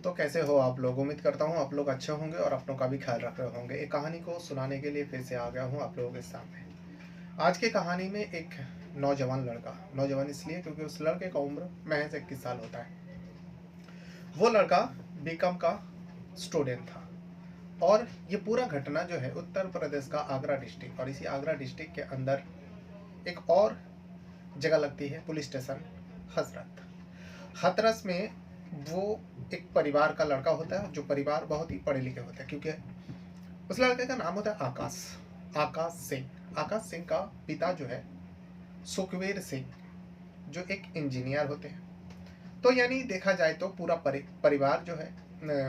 तो कैसे हो आप लोग? उम्मीद करता हूँ आप लोग अच्छे होंगे और अपनों का भी ख्याल रख रहे होंगे। एक कहानी को सुनाने के लिए फिर से आ गया हूँ आप लोगों के सामने। आज की कहानी में एक नौजवान लड़का, नौजवान इसलिए क्योंकि उस लड़के का उम्र महज 21 साल होता है। वो लड़का बीकॉम का स्टूडेंट था और ये पूरा घटना जो है उत्तर प्रदेश का आगरा डिस्ट्रिक्ट, और इसी आगरा डिस्ट्रिक्ट के अंदर एक और जगह लगती है पुलिस स्टेशन, हजरत हाथरस में। वो एक परिवार का लड़का होता है, जो परिवार बहुत ही पढ़े लिखे होते हैं, क्योंकि उस लड़के का नाम होता है आकाश, आकाश सिंह। आकाश सिंह का पिता जो है सुखवीर सिंह, जो एक इंजीनियर होते हैं। तो यानी देखा जाए तो पूरा परिवार जो है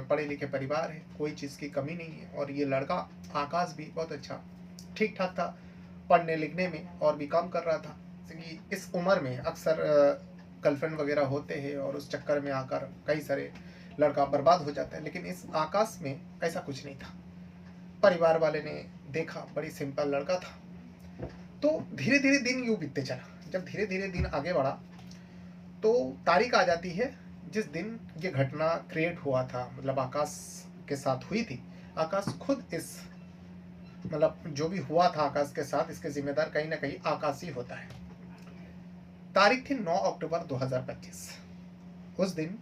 पढ़े लिखे परिवार है, कोई चीज़ की कमी नहीं है। और ये लड़का आकाश भी बहुत अच्छा ठीक ठाक था पढ़ने लिखने में, और भी काम कर रहा था। क्योंकि इस उम्र में अक्सर गर्लफ्रेंड वगैरह होते हैं और उस चक्कर में आकर कई सारे लड़का बर्बाद हो जाता है, लेकिन इस आकाश में ऐसा कुछ नहीं था। परिवार वाले ने देखा बड़ी सिंपल लड़का था। तो धीरे धीरे दिन यूं बीतते चला। जब धीरे धीरे दिन आगे बढ़ा तो तारीख आ जाती है जिस दिन ये घटना क्रिएट हुआ था, मतलब आकाश के साथ हुई थी। आकाश खुद इस, मतलब जो भी हुआ था आकाश के साथ, इसके जिम्मेदार कहीं ना कहीं आकाश ही होता है। तारीख थी 9 अक्टूबर 2025। उस दिन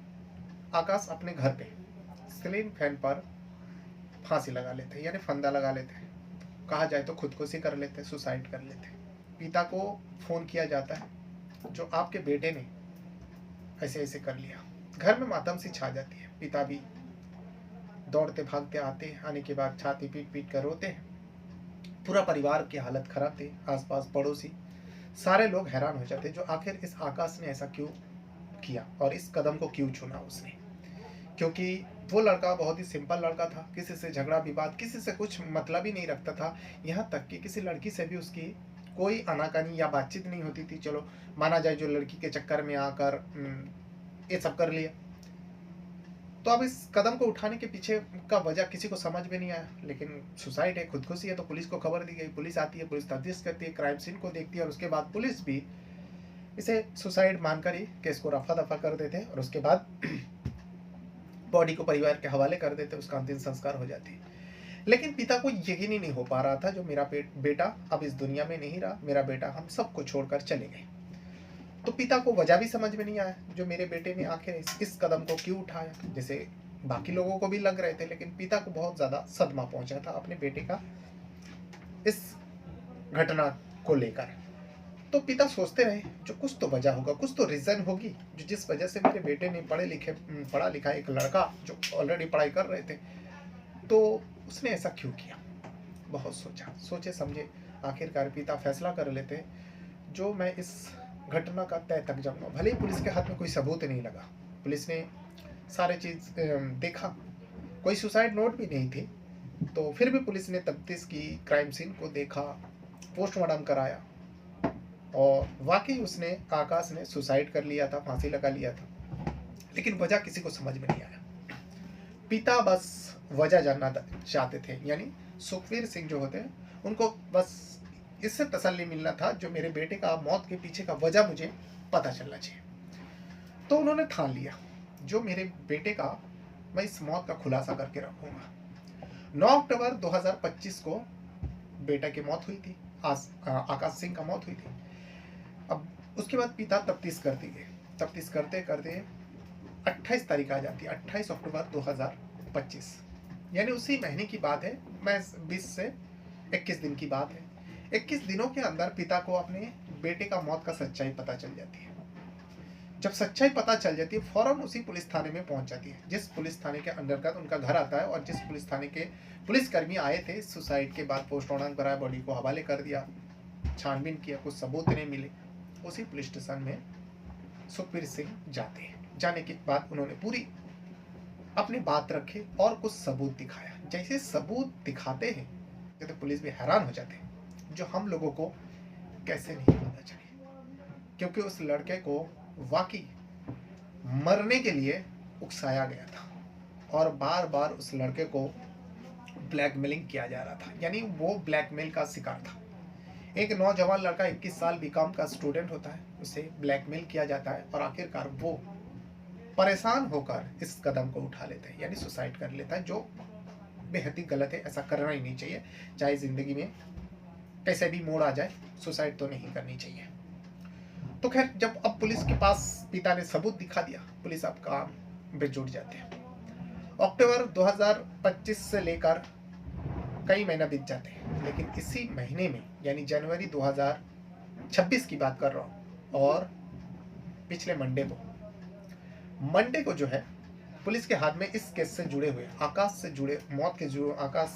आकाश अपने घर पे सीलिंग फैन पर फांसी लगा लेते, यानी फंदा लगा लेते। कहा जाए तो खुदकुशी कर लेते, सुसाइड कर लेते। पिता को फोन किया जाता है, जो आपके बेटे ने ऐसे ऐसे कर लिया। घर में मातम सी छा जाती है। पिता भी दौड़ते भागते आते हैं, आने के बाद छाती पीट पीट कर रोते हैं। पूरा परिवार की हालत खराब थी, आसपास पड़ोसी सारे लोग हैरान हो जाते, जो आखिर इस आकाश ने ऐसा क्यों किया और इस कदम को क्यों चुना उसने। क्योंकि वो लड़का बहुत ही सिंपल लड़का था, किसी से झगड़ा विवाद, किसी से कुछ मतलब ही नहीं रखता था। यहाँ तक कि किसी लड़की से भी उसकी कोई आनाकानी या बातचीत नहीं होती थी। चलो माना जाए जो लड़की के चक्कर में आकर ये सब कर लिया। तो अब इस कदम को उठाने के पीछे का वजह किसी को समझ में नहीं आया, लेकिन सुसाइड है, खुदकुशी है, तो पुलिस को खबर दी गई। पुलिस आती है, पुलिस तफ्तीश करती है, क्राइम सीन को देखती है, और उसके बाद पुलिस भी इसे सुसाइड मानकर ही केस को रफा दफा कर देते हैं, और उसके बाद बॉडी को परिवार के हवाले कर देते, उसका अंतिम संस्कार हो जाती है। लेकिन पिता को यकीन ही नहीं हो पा रहा था, जो मेरा बेटा अब इस दुनिया में नहीं रहा, मेरा बेटा हम सबको छोड़कर चले गए। तो पिता को वजह भी समझ में नहीं आया, जो मेरे बेटे ने आखिर इस कदम को क्यों उठाया। जैसे बाकी लोगों को भी लग रहे थे, लेकिन पिता को बहुत ज़्यादा सदमा पहुंचा था अपने बेटे का इस घटना को लेकर। तो पिता सोचते रहे, जो कुछ तो वजह होगा, कुछ तो रीज़न होगी, जो जिस वजह से मेरे बेटे ने पढ़ा लिखा एक लड़का जो ऑलरेडी पढ़ाई कर रहे थे, तो उसने ऐसा क्यों किया। बहुत सोचा, सोचे समझे आखिरकार पिता फैसला कर लेते, जो मैं इस घटना का तय तक जाऊंगा। भले ही पुलिस के हाथ में कोई सबूत नहीं लगा, पुलिस ने सारे चीज़ देखा, कोई सुसाइड नोट भी नहीं थी, तो फिर भी पुलिस ने तफ्तीश की, क्राइम सीन को देखा, पोस्टमार्टम कराया, और वाकई उसने, आकाश ने सुसाइड कर लिया था, फांसी लगा लिया था। लेकिन वजह किसी को समझ में नहीं आया। पिता बस वजह जानना चाहते थे, यानी सुखवीर सिंह जो होते हैं उनको बस इससे तसल्ली मिलना था, जो मेरे बेटे का मौत के पीछे का वजह मुझे पता चलना चाहिए। तो उन्होंने ठान लिया, जो मेरे बेटे का, मैं इस मौत का खुलासा करके रखूंगा। 9 अक्टूबर 2025 को बेटा की मौत हुई थी, आकाश सिंह का मौत हुई थी। अब उसके बाद पिता तफ्तीश करती गए, तफ्तीश करते करते 28 तारीख आ जाती है, 28 अक्टूबर 2025, यानी उसी महीने की बात है। मैं 20 से 21 दिन की बात है। 21 दिनों के अंदर पिता को अपने बेटे का मौत का सच्चाई पता चल जाती है। जब सच्चाई पता चल जाती है, फौरन उसी पुलिस थाने में पहुंच जाती है, जिस पुलिस थाने के अंतर्गत उनका घर आता है, और जिस पुलिस थाने के पुलिसकर्मी आए थे सुसाइड के बाद, पोस्टमार्टम कराया, बॉडी को हवाले कर दिया, छानबीन किया, कुछ सबूत नहीं मिले। उसी पुलिस स्टेशन में सुखबीर सिंह जाते हैं। जाने के बाद उन्होंने पूरी अपनी बात रखी और कुछ सबूत दिखाया। जैसे सबूत दिखाते हैं तो पुलिस भी हैरान हो जाते हैं, जो हम लोगों को कैसे नहीं पता चले, क्योंकि उस लड़के को वाकई मरने के लिए उकसाया गया था, और बार बार उस लड़के को ब्लैकमेलिंग किया जा रहा था, यानी वो ब्लैकमेल का शिकार था। एक नौजवान लड़का 21 साल बीकॉम का स्टूडेंट होता है, उसे ब्लैकमेल किया जाता है, और आखिरकार वो परेशान होकर इस कदम को उठा लेते हैं, यानी सुसाइड कर लेता है, जो बेहद ही गलत है। ऐसा करना ही नहीं चाहिए, चाहे ज़िंदगी में कैसे भी मोड़ आ जाए, सुसाइड तो नहीं करनी चाहिए। तो खैर, जब अब पुलिस के पास पिता ने सबूत दिखा दिया, पुलिस अब काम पे जुट जाते हैं। अक्टूबर 2025 से लेकर कई महीना बीत जाते हैं, लेकिन इसी महीने में यानी जनवरी 2026 की बात कर रहा हूँ, और पिछले मंडे को जो है पुलिस के हाथ में इस केस से जुड़े हुए आकाश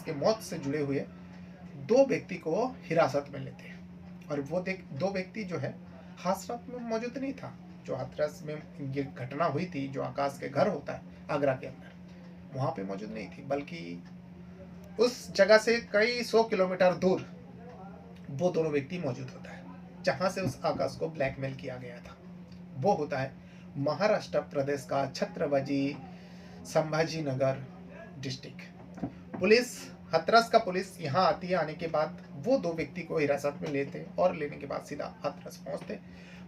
के मौत से जुड़े हुए 2 व्यक्ति को हिरासत में लेते हैं। और वो 2 व्यक्ति जो है हाथरस में मौजूद नहीं था। जो हाथरस में ये घटना हुई थी, जो आकाश के घर होता है आगरा के अंदर, वहाँ पे मौजूद नहीं थी, बल्कि उस जगह से कई 100 किलोमीटर दूर वो दोनों व्यक्ति मौजूद होता है, जहाँ से उस आकाश को ब्लैकमेल किया गया था। वो होता है महाराष्ट्र प्रदेश का छत्रपति संभाजीनगर डिस्ट्रिक्ट। पुलिस हाथरस का पुलिस यहाँ आती है। आने के बाद वो 2 व्यक्ति को हिरासत में लेते और लेने के बाद सीधा हाथरस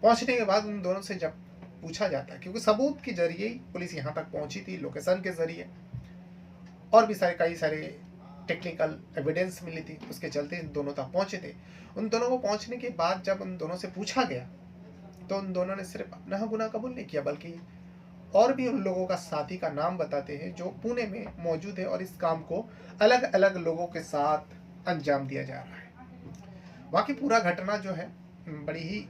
पहुँचने के बाद उन दोनों से जब पूछा जाता है, क्योंकि सबूत के जरिए ही पुलिस यहाँ तक पहुँची थी, लोकेशन के जरिए, और भी कई सारे टेक्निकल एविडेंस मिली थी, उसके चलते इन दोनों तक पहुँचे थे। उन दोनों को पहुँचने के बाद जब उन दोनों से पूछा गया, तो उन दोनों ने सिर्फ अपना गुनाह कबूल नहीं किया, बल्कि और भी उन लोगों का साथी का नाम बताते हैं जो पुणे में मौजूद है, और इस काम को अलग अलग लोगों के साथ अंजाम दिया जा रहा है। बाकी पूरा घटना जो है बड़ी ही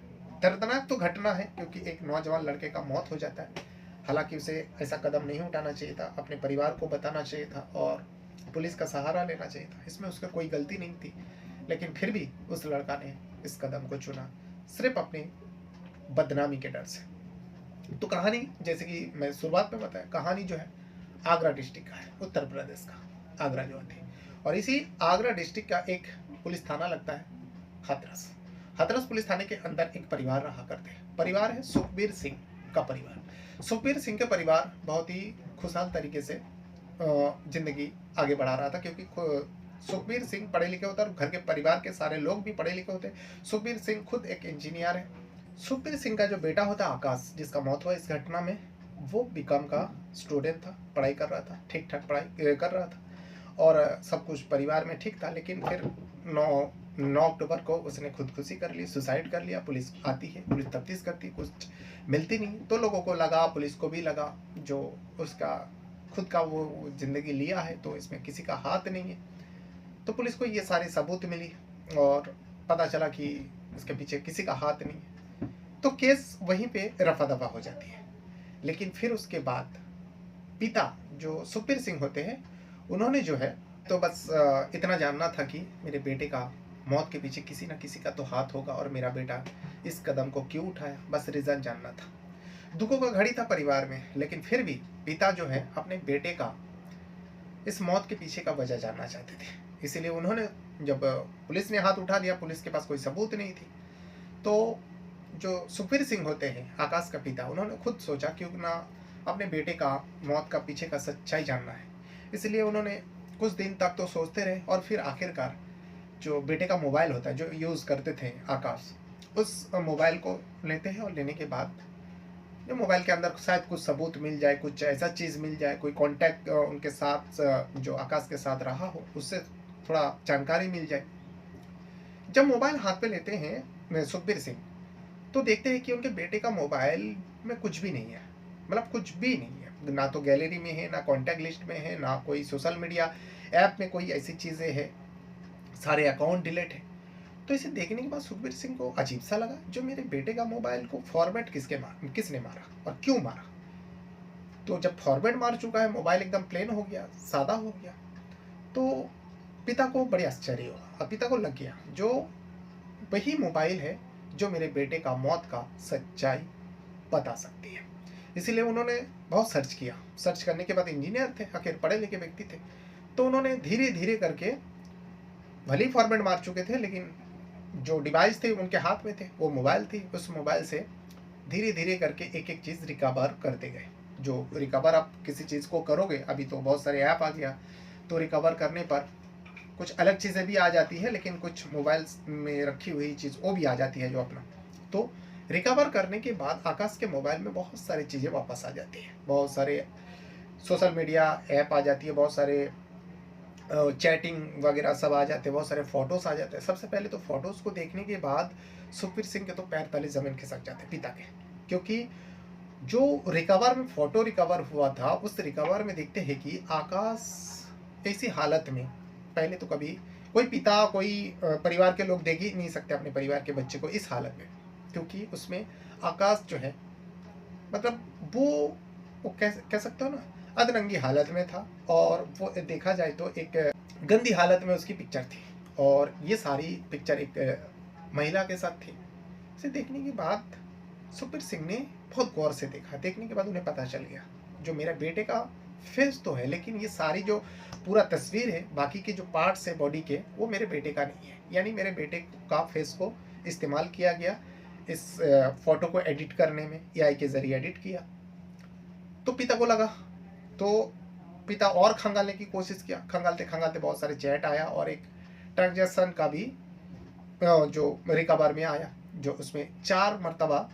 दर्दनाक तो घटना है, क्योंकि एक नौजवान लड़के का मौत हो जाता है। हालांकि उसे ऐसा कदम नहीं उठाना चाहिए था, अपने परिवार को बताना चाहिए था और पुलिस का सहारा लेना चाहिए था। इसमें उसका कोई गलती नहीं थी, लेकिन फिर भी उस लड़का ने इस कदम को चुना सिर्फ अपनी बदनामी के डर से। तो कहानी, जैसे कि मैं शुरुआत में बताया, कहानी जो है आगरा डिस्ट्रिक्ट का है, उत्तर प्रदेश का आगरा जो है। और इसी आगरा डिस्ट्रिक्ट का एक पुलिस थाना लगता है हाथरस पुलिस थाने के अंदर एक परिवार रहा करते हैं। परिवार है सुखबीर सिंह का परिवार। सुखबीर सिंह का परिवार बहुत ही खुशहाल तरीके से जिंदगी आगे बढ़ा रहा था, क्योंकि सुखबीर सिंह पढ़े लिखे होते और घर के परिवार के सारे लोग भी पढ़े लिखे होते। सुखबीर सिंह खुद एक इंजीनियर है। सुखबीर सिंह का जो बेटा होता आकाश, जिसका मौत हुआ इस घटना में, वो बीकॉम का स्टूडेंट था, पढ़ाई कर रहा था, ठीक ठाक पढ़ाई कर रहा था और सब कुछ परिवार में ठीक था। लेकिन फिर 9 अक्टूबर को उसने खुदकुशी कर ली, सुसाइड कर लिया। पुलिस आती है, पुलिस तफ्तीश करती, कुछ मिलती नहीं। तो लोगों को लगा, पुलिस को भी लगा, जो उसका खुद का वो जिंदगी लिया है तो इसमें किसी का हाथ नहीं है। तो पुलिस को ये सारे सबूत मिली और पता चला कि इसके पीछे किसी का हाथ नहीं है। तो केस वहीं पे रफा दफा हो जाती है। लेकिन फिर उसके बाद पिता जो सुखबीर सिंह होते हैं, उन्होंने जो है तो बस इतना जानना था कि मेरे बेटे का मौत के पीछे किसी न किसी का तो हाथ होगा और मेरा बेटा इस कदम को क्यों उठाया, बस रीज़न जानना था। दुखों का घड़ी था परिवार में, लेकिन फिर भी पिता जो है अपने बेटे का इस मौत के पीछे का वजह जानना चाहते थे। इसीलिए उन्होंने, जब पुलिस ने हाथ उठा दिया, पुलिस के पास कोई सबूत नहीं थी, तो जो सुखबीर सिंह होते हैं आकाश का पिता, उन्होंने खुद सोचा क्यों ना अपने बेटे का मौत का पीछे का सच्चाई जानना है। इसलिए उन्होंने कुछ दिन तक तो सोचते रहे और फिर आखिरकार जो बेटे का मोबाइल होता है जो यूज़ करते थे आकाश, उस मोबाइल को लेते हैं और लेने के बाद जो मोबाइल के अंदर शायद कुछ सबूत मिल जाए, कुछ ऐसा चीज़ मिल जाए, कोई कांटेक्ट उनके साथ जो आकाश के साथ रहा हो उससे थोड़ा जानकारी मिल जाए। जब मोबाइल हाथ पे लेते हैं सुखबीर सिंह, तो देखते हैं कि उनके बेटे का मोबाइल में कुछ भी नहीं है, मतलब कुछ भी नहीं है। ना तो गैलरी में है, ना कॉन्टैक्ट लिस्ट में है, ना कोई सोशल मीडिया ऐप में कोई ऐसी चीज़ें हैं, सारे अकाउंट डिलीट है। तो इसे देखने के बाद सुखबीर सिंह को अजीब सा लगा, जो मेरे बेटे का मोबाइल को फॉर्मेट किसने मारा और क्यों मारा। तो जब फॉर्मेट मार चुका है, मोबाइल एकदम प्लेन हो गया, सादा हो गया, तो पिता को बड़े आश्चर्य हुआ और पिता को लग गया जो वही मोबाइल है जो मेरे बेटे का मौत का सच्चाई बता सकती है। इसीलिए उन्होंने बहुत सर्च किया। सर्च करने के बाद, इंजीनियर थे, आखिर पढ़े लिखे व्यक्ति थे, तो उन्होंने धीरे धीरे करके, भले ही फॉर्मेट मार चुके थे लेकिन जो डिवाइस थे उनके हाथ में थे, वो मोबाइल थी, उस मोबाइल से धीरे धीरे करके एक एक चीज़ रिकवर करते गए। जो रिकवर आप किसी चीज़ को करोगे, अभी तो बहुत सारे ऐप आ गया, तो रिकवर करने पर कुछ अलग चीज़ें भी आ जाती है, लेकिन कुछ मोबाइल में रखी हुई चीज़ वो भी आ जाती है जो अपना। तो रिकवर करने के बाद आकाश के मोबाइल में बहुत सारी चीज़ें वापस आ जाती हैं, बहुत सारे सोशल मीडिया ऐप आ जाती है, बहुत सारे चैटिंग वगैरह सब आ जाते हैं, बहुत सारे फ़ोटोज़ आ जाते हैं। सबसे पहले तो फ़ोटोज़ को देखने के बाद सुखबीर सिंह के तो पैर तले ज़मीन खिसक जाते हैं, पिता के। क्योंकि जो रिकवर में फ़ोटो रिकवर हुआ था, उस रिकवर में देखते हैं कि आकाश ऐसी हालत में पहले तो कभी कोई पिता, कोई परिवार के लोग देख ही नहीं सकते अपने परिवार के बच्चे को इस हालत में। क्योंकि उसमें आकाश जो है, मतलब वो कह सकते हो ना, अधरंगी हालत में था, और वो देखा जाए तो एक गंदी हालत में उसकी पिक्चर थी, और ये सारी पिक्चर एक महिला के साथ थी। इसे देखने के बाद सुखबीर सिंह ने बहुत गौर से देखा। देखने के बाद उन्हें पता चल गया, जो मेरे बेटे का फेस तो है, लेकिन ये सारी जो पूरा तस्वीर है, बाकी के जो पार्ट्स है बॉडी के, वो मेरे बेटे का नहीं है। यानी मेरे बेटे का फेस को इस्तेमाल किया गया इस फोटो को एडिट करने में, एआई के ज़रिए एडिट किया। तो पिता को लगा, तो पिता और खंगालने की कोशिश किया। खंगालते खंगालते बहुत सारे चैट आया, और एक ट्रांजेक्शन का भी जो रिकवर में आया, जो उसमें 4 मरतबा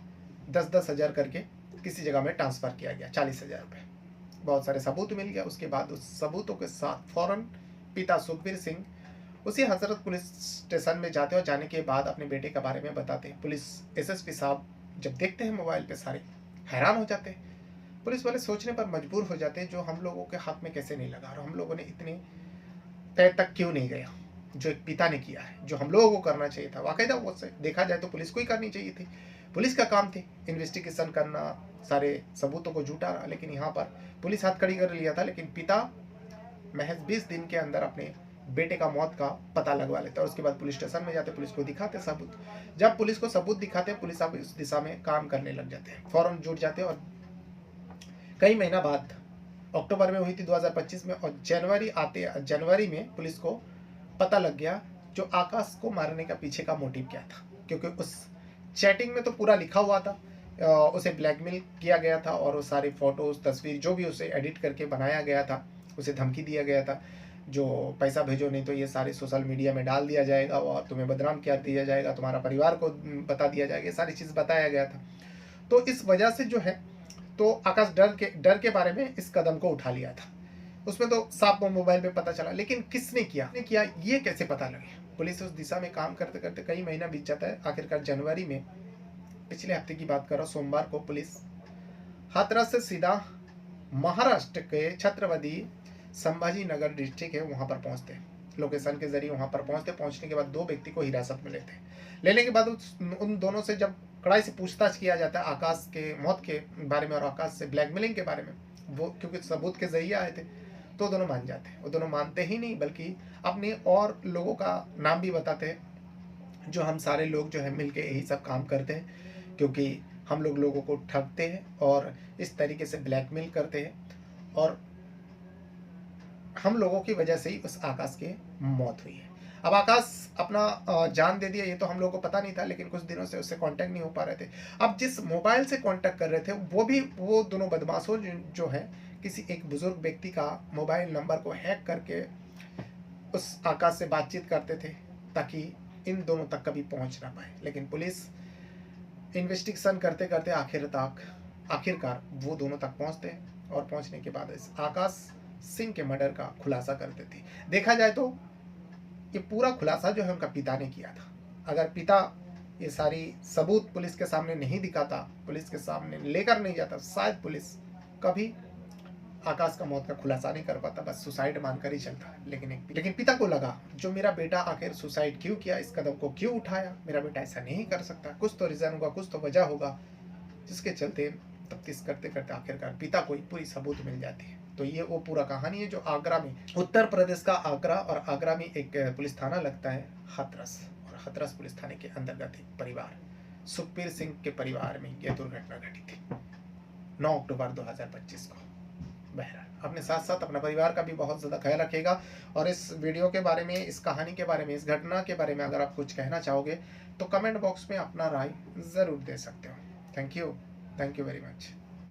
10-10 हज़ार करके किसी जगह में ट्रांसफ़र किया गया, 40,000 रुपये। बहुत सारे सबूत मिल गया। उसके बाद उस सबूतों के साथ फ़ौरन पिता सुखबीर सिंह उसी हजरत पुलिस स्टेशन में जाते, और जाने के बाद अपने बेटे के बारे में बताते। पुलिस एसएसपी साहब जब देखते हैं मोबाइल पे, सारे हैरान हो जाते हैं। पुलिस वाले सोचने पर मजबूर हो जाते हैं, जो हम लोगों के हाथ में कैसे नहीं लगा, और हम लोगों ने इतने तय तक क्यों नहीं गया, जो एक पिता ने किया है, जो हम लोगों को करना चाहिए था। वाकईदा वो देखा जाए तो पुलिस को ही करनी चाहिए थी। पुलिस का काम थी इन्वेस्टिगेशन करना, सारे सबूतों को जुटाना, लेकिन यहाँ पर पुलिस हाथ खड़ी कर लिया था। लेकिन पिता महज 20 दिन के अंदर अपने बेटे का मौत का पता लगवा लेते, और उसके बाद पुलिस स्टेशन में जाते, पुलिस को दिखाते सबूत। जब पुलिस को सबूत दिखाते, पुलिस अब इस दिशा में काम करने लग जाते हैं, फौरन जुट जाते हैं। और कई महीना बाद अक्टूबर में हुई थी 2025 में, और जनवरी में पुलिस को पता लग गया जो आकाश को मारने का पीछे का मोटिव क्या था। क्योंकि उस चैटिंग में तो पूरा लिखा हुआ था, उसे ब्लैकमेल किया गया था, और वो सारी फोटोज तस्वीर जो भी उसे एडिट करके बनाया गया था, उसे धमकी दिया गया था, जो पैसा भेजो नहीं तो ये सारे सोशल मीडिया में डाल दिया जाएगा, और तुम्हें बदनाम कर दिया जाएगा, तुम्हारा परिवार को बता दिया जाएगा, ये सारी चीज़ बताया गया था। तो इस वजह से जो है, तो आकाश डर के बारे में इस कदम को उठा लिया था। उसमें तो साफ मोबाइल पे पता चला, लेकिन किसने किया ये कैसे पता लगे। पुलिस उस दिशा में काम करते करते कई महीना बीत जाता है। आखिरकार जनवरी में, पिछले हफ्ते की बात कर रहा हूँ, सोमवार को पुलिस हाथरस से सीधा महाराष्ट्र के छत्रपति संभाजी नगर डिस्ट्रिक्ट है, वहाँ पर पहुँचते हैं। लोकेशन के जरिए वहाँ पर पहुँचने के बाद 2 व्यक्ति को हिरासत में लेते हैं। लेने के बाद उन दोनों से जब कड़ाई से पूछताछ किया जाता है आकाश के मौत के बारे में और आकाश से ब्लैकमेलिंग के बारे में, वो क्योंकि सबूत के जरिए आए थे, तो दोनों मान जाते हैं। वो दोनों मानते ही नहीं, बल्कि अपने और लोगों का नाम भी बताते हैं, जो हम सारे लोग जो है मिलके यही सब काम करते हैं, क्योंकि हम लोगों को ठगते हैं और इस तरीके से ब्लैकमेल करते हैं, और हम लोगों की वजह से ही उस आकाश की मौत हुई है। अब आकाश अपना जान दे दिया, ये तो हम लोगों को पता नहीं था, लेकिन कुछ दिनों से उससे कांटेक्ट नहीं हो पा रहे थे। अब जिस मोबाइल से कांटेक्ट कर रहे थे, वो दोनों बदमाशों जो है, किसी एक बुजुर्ग व्यक्ति का मोबाइल नंबर को हैक करके उस आकाश से बातचीत करते थे, ताकि इन दोनों तक कभी पहुंच ना पाए। लेकिन पुलिस इन्वेस्टिगेशन करते करते आखिरकार वो दोनों तक पहुंचते हैं, और पहुंचने के बाद इस आकाश सिंह के मर्डर का खुलासा करते थे। देखा जाए तो ये पूरा खुलासा जो है उनका पिता ने किया था। अगर पिता ये सारी सबूत पुलिस के सामने नहीं दिखाता, पुलिस के सामने लेकर नहीं जाता, शायद पुलिस कभी आकाश का मौत का खुलासा नहीं कर पाता, बस सुसाइड मानकर ही चलता। लेकिन पिता को लगा, जो मेरा बेटा आखिर सुसाइड क्यों किया, इस कदम को क्यों उठाया, मेरा बेटा ऐसा नहीं कर सकता, कुछ तो रीजन होगा, कुछ तो वजह होगा, जिसके चलते तफ्तीश करते करते आखिरकार पिता को पूरी सबूत मिल जाती है। तो ये वो पूरा कहानी है, जो आगरा में, उत्तर प्रदेश का आगरा, और आगरा में एक पुलिस थाना लगता है हाथरस, और हाथरस पुलिस थाने के अंतर्गत एक परिवार, सुखबीर सिंह के परिवार में यह दुर्घटना घटी थी 9 अक्टूबर 2025 को। बहरहाल अपने साथ साथ अपना परिवार का भी बहुत ज़्यादा ख्याल रखिएगा। और इस वीडियो के बारे में, इस कहानी के बारे में, इस घटना के बारे में अगर आप कुछ कहना चाहोगे तो कमेंट बॉक्स में अपना राय ज़रूर दे सकते हो। Thank you very much.